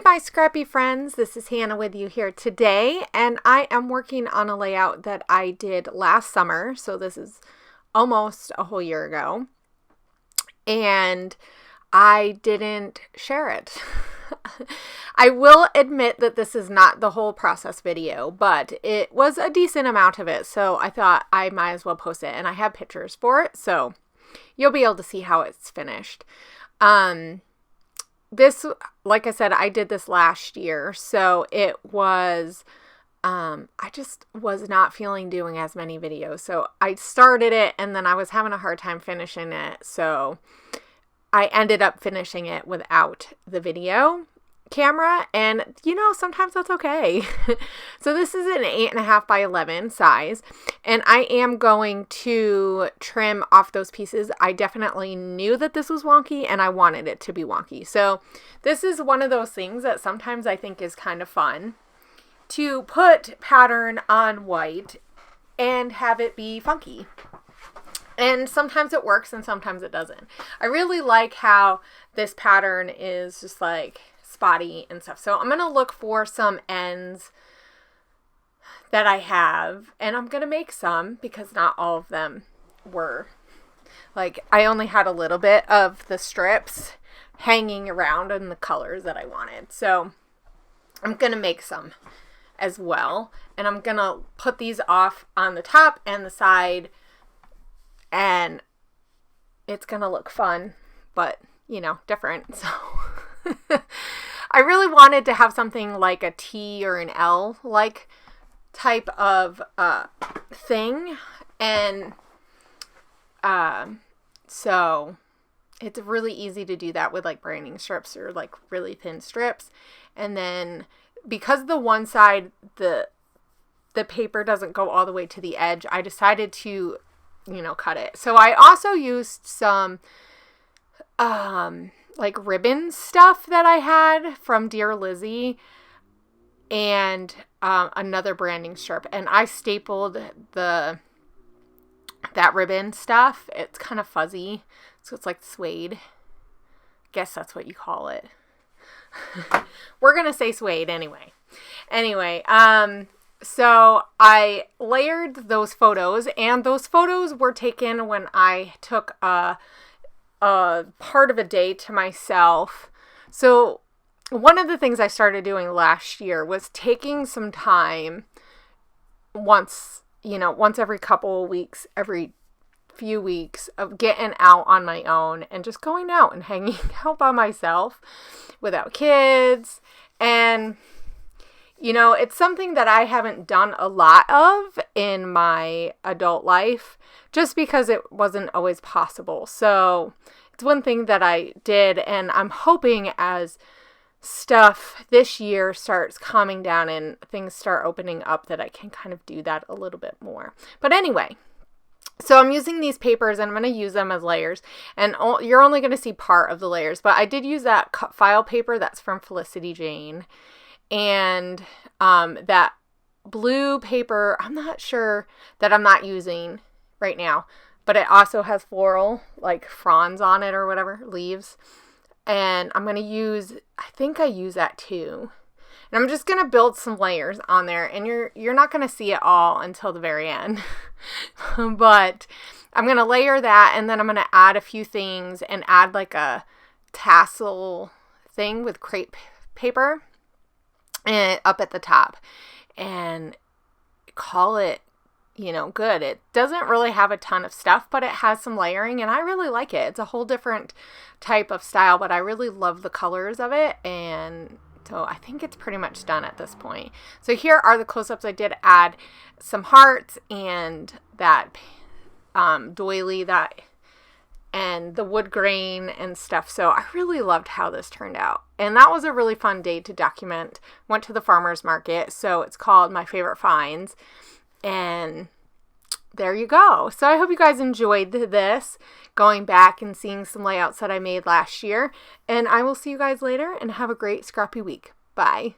my scrappy friends, this is Hannah with you here today, and I am working on a layout that I did last summer, so this is almost a whole year ago, and I didn't share it. I will admit that this is not the whole process video, but it was a decent amount of it, so I thought I might as well post it, and I have pictures for it, so you'll be able to see how it's finished. This, like I said, I did this last year, so it was, I just was not feeling doing as many videos, so I started it, and then I was having a hard time finishing it, so I ended up finishing it without the video camera, and sometimes that's okay. So this is an 8.5 by 11 size, and I am going to trim off those pieces. I definitely knew that this was wonky and I wanted it to be wonky. So this is one of those things that sometimes I think is kind of fun, to put pattern on white and have it be funky. And sometimes it works and sometimes it doesn't. I really like how this pattern is just like spotty and stuff. So I'm going to look for some ends that I have, and I'm going to make some because not all of them were, like, I only had a little bit of the strips hanging around in the colors that I wanted. So I'm going to make some as well, and I'm going to put these off on the top and the side, and it's going to look fun, but different. So I really wanted to have something like a T or an L like type of thing, and so it's really easy to do that with like branding strips or like really thin strips. And then because the one side the paper doesn't go all the way to the edge, I decided to cut it. So I also used some like ribbon stuff that I had from Dear Lizzie and another branding strip, and I stapled that ribbon stuff. It's kind of fuzzy, so it's like suede. Guess that's what you call it. We're gonna say suede anyway. So I layered those photos, and those photos were taken when I took a part of a day to myself. So one of the things I started doing last year was taking some time once every couple of weeks, every few weeks, of getting out on my own and just going out and hanging out by myself without kids. And it's something that I haven't done a lot of in my adult life just because it wasn't always possible. So it's one thing that I did, and I'm hoping as stuff this year starts calming down and things start opening up that I can kind of do that a little bit more. But anyway, so I'm using these papers and I'm going to use them as layers, and you're only going to see part of the layers, but I did use that cut file paper that's from Felicity Jane. And that blue paper, I'm not sure, that I'm not using right now, but it also has floral, like fronds on it or whatever, leaves. And I'm going to use, I think I use that too. And I'm just going to build some layers on there, and you're not going to see it all until the very end. But I'm going to layer that, and then I'm going to add a few things and add like a tassel thing with crepe paper and up at the top, and call it, good. It doesn't really have a ton of stuff, but it has some layering, and I really like it. It's a whole different type of style, but I really love the colors of it, and so I think it's pretty much done at this point. So here are the close-ups. I did add some hearts and that doily and the wood grain and stuff. So I really loved how this turned out. And that was a really fun day to document. Went to the farmer's market, so it's called My Favorite Finds. And there you go. So I hope you guys enjoyed this, going back and seeing some layouts that I made last year. And I will see you guys later, and have a great scrappy week. Bye.